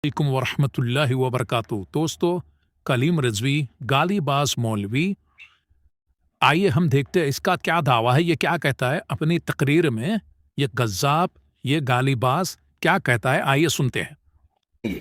علیکم ورحمۃ اللہ وبرکاتہ۔ دوستو، کلیم رضوی گالی باز مولوی، آئیے ہم دیکھتے ہیں اس کا کیا دعویٰ ہے، یہ کیا کہتا ہے اپنی تقریر میں۔ یہ غذاب، یہ گالی باز کیا کہتا ہے، آئیے سنتے ہیں۔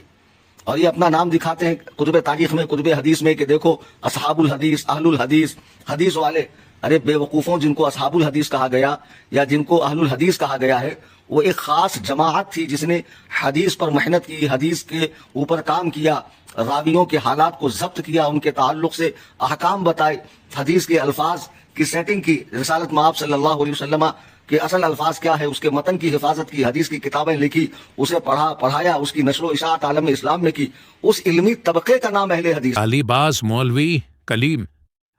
اور یہ اپنا نام دکھاتے ہیں کتب تاریخ میں، کتب حدیث میں، کہ دیکھو اصحاب الحدیث، اہل الحدیث، حدیث والے۔ ارے بے وقوفوں، جن کو اصحاب الحدیث کہا گیا یا جن کو اہل الحدیث کہا گیا ہے، وہ ایک خاص جماعت تھی جس نے حدیث پر محنت کی، حدیث کے اوپر کام کیا، راویوں کے حالات کو ضبط کیا، ان کے تعلق سے احکام بتائے، حدیث کے الفاظ کی سیٹنگ کی، رسالت مآب صلی اللہ علیہ وسلم کہ اصل الفاظ کیا ہے، اس کے متن کی حفاظت کی، حدیث کی کتابیں لکھی، اسے پڑھایا، اس کی نشر و اشاعت عالم اسلام میں کی۔ اس علمی طبقے کا نام اہل حدیث۔ گالی باز مولوی کلیم،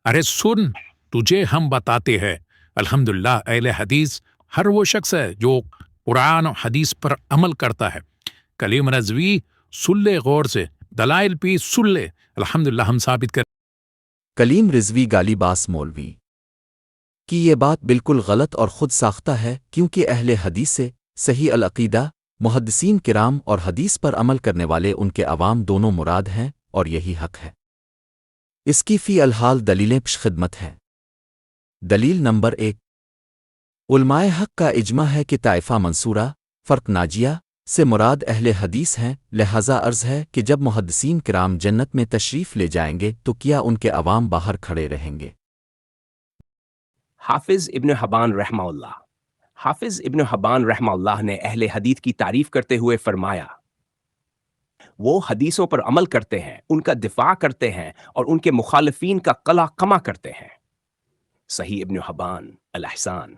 ارے سن، تجھے ہم بتاتے ہیں الحمدللہ اہل حدیث ہر وہ شخص ہے جو قرآن و حدیث پر عمل کرتا ہے۔ کلیم رضوی سن لے غور سے، دلائل بھی سن لے، الحمدللہ ہم ثابت کر۔ کلیم رضوی گالی باز مولوی کی یہ بات بالکل غلط اور خود ساختہ ہے، کیونکہ اہل حدیث سے صحیح العقیدہ محدثین کرام اور حدیث پر عمل کرنے والے ان کے عوام دونوں مراد ہیں، اور یہی حق ہے۔ اس کی فی الحال دلیلیں پیش خدمت ہیں۔ دلیل نمبر 1، علماء حق کا اجماع ہے کہ طائفہ منصورہ، فرق ناجیہ سے مراد اہل حدیث ہیں، لہذا عرض ہے کہ جب محدثین کرام جنت میں تشریف لے جائیں گے تو کیا ان کے عوام باہر کھڑے رہیں گے؟ حافظ ابن حبان رحمہ اللہ۔ حافظ ابن حبان رحمہ اللہ نے اہل حدیث کی تعریف کرتے ہوئے فرمایا، وہ حدیثوں پر عمل کرتے ہیں، ان کا دفاع کرتے ہیں اور ان کے مخالفین کا قلع قمع کرتے ہیں۔ صحیح ابن حبان الاحسان۔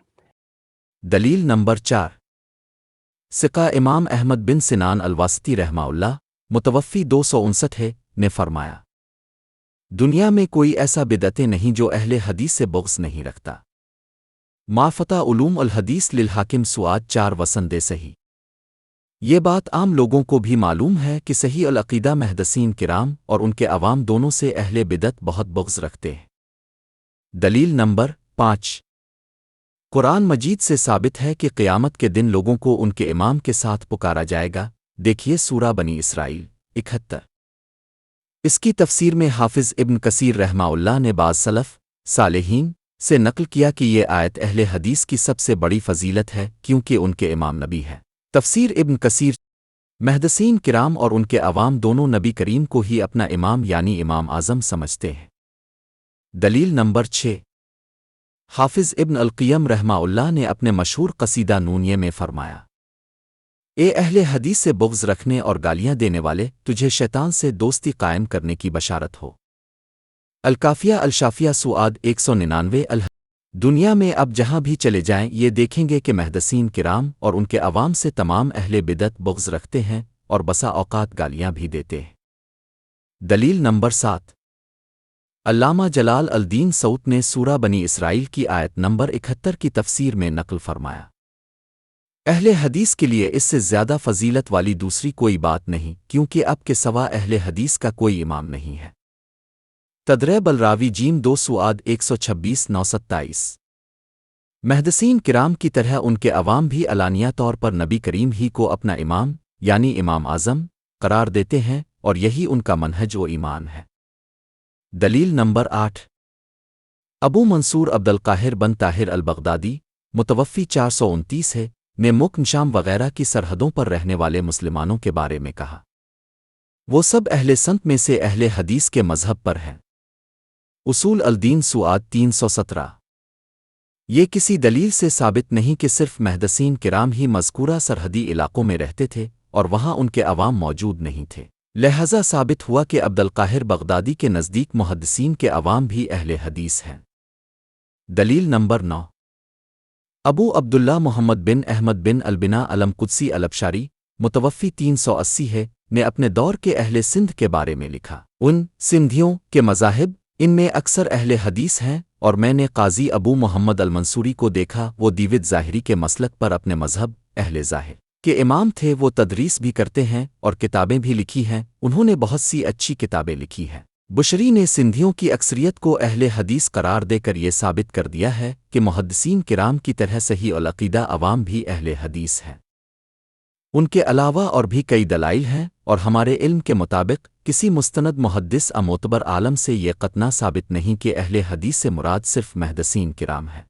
دلیل نمبر 4، ثقہ امام احمد بن سنان الواسطی رحمہ اللہ متوفی 259 ہے نے فرمایا، دنیا میں کوئی ایسا بدعتیں نہیں جو اہل حدیث سے بغض نہیں رکھتا۔ معفتہ علوم الحدیث للحاکم سواد 4 وسندے صحیح۔ یہ بات عام لوگوں کو بھی معلوم ہے کہ صحیح العقیدہ محدثین کرام اور ان کے عوام دونوں سے اہل بدعت بہت بغض رکھتے ہیں۔ دلیل نمبر 5، قرآن مجید سے ثابت ہے کہ قیامت کے دن لوگوں کو ان کے امام کے ساتھ پکارا جائے گا، دیکھیے سورہ بنی اسرائیل 71۔ اس کی تفسیر میں حافظ ابن کثیر رحمہ اللہ نے بعض سلف صالحین سے نقل کیا کہ یہ آیت اہل حدیث کی سب سے بڑی فضیلت ہے، کیونکہ ان کے امام نبی ہے۔ تفسیر ابن کثیر، محدثین کرام اور ان کے عوام دونوں نبی کریم کو ہی اپنا امام یعنی امام اعظم سمجھتے ہیں۔ دلیل نمبر 6، حافظ ابن القیم رحمہ اللہ نے اپنے مشہور قصیدہ نونیہ میں فرمایا، اے اہل حدیث سے بغض رکھنے اور گالیاں دینے والے، تجھے شیطان سے دوستی قائم کرنے کی بشارت ہو۔ الکافیہ الشافیہ سواد 199۔ دنیا میں اب جہاں بھی چلے جائیں یہ دیکھیں گے کہ محدثین کرام اور ان کے عوام سے تمام اہل بدعت بغض رکھتے ہیں اور بسا اوقات گالیاں بھی دیتے ہیں۔ دلیل نمبر 7، علامہ جلال الدین سعود نے سورہ بنی اسرائیل کی آیت نمبر 71 کی تفسیر میں نقل فرمایا، اہل حدیث کے لیے اس سے زیادہ فضیلت والی دوسری کوئی بات نہیں، کیونکہ اب کے سوا اہل حدیث کا کوئی امام نہیں ہے۔ تدریب الراوی جیم 2 سواد 126 927۔ محدثین کرام کی طرح ان کے عوام بھی علانیہ طور پر نبی کریم ہی کو اپنا امام یعنی امام اعظم قرار دیتے ہیں، اور یہی ان کا منہج و ایمان ہے۔ دلیل نمبر 8، ابو منصور عبد القاہر بن طاہر البغدادی متوفی 429 ہے نے ملک شام وغیرہ کی سرحدوں پر رہنے والے مسلمانوں کے بارے میں کہا، وہ سب اہل سنت میں سے اہل حدیث کے مذہب پر ہیں۔ اصول الدین سواد 317۔ یہ کسی دلیل سے ثابت نہیں کہ صرف محدثین کرام ہی مذکورہ سرحدی علاقوں میں رہتے تھے اور وہاں ان کے عوام موجود نہیں تھے، لہذا ثابت ہوا کہ عبد القاہر بغدادی کے نزدیک محدثین کے عوام بھی اہل حدیث ہیں۔ دلیل نمبر 9، ابو عبداللہ محمد بن احمد بن البنا علم قدسی الابشاری متوفی 380 ہے نے اپنے دور کے اہل سندھ کے بارے میں لکھا، ان سندھیوں کے مذاہب ان میں اکثر اہل حدیث ہیں، اور میں نے قاضی ابو محمد المنصوری کو دیکھا، وہ دیوت ظاہری کے مسلک پر اپنے مذہب اہل ظاہر کے امام تھے، وہ تدریس بھی کرتے ہیں اور کتابیں بھی لکھی ہیں، انہوں نے بہت سی اچھی کتابیں لکھی ہیں۔ بشری نے سندھیوں کی اکثریت کو اہل حدیث قرار دے کر یہ ثابت کر دیا ہے کہ محدثین کرام کی طرح صحیح العقیدہ عوام بھی اہل حدیث ہیں۔ ان کے علاوہ اور بھی کئی دلائل ہیں، اور ہمارے علم کے مطابق کسی مستند محدث معتبر عالم سے یہ قطعا ثابت نہیں کہ اہل حدیث سے مراد صرف محدثین کرام ہے۔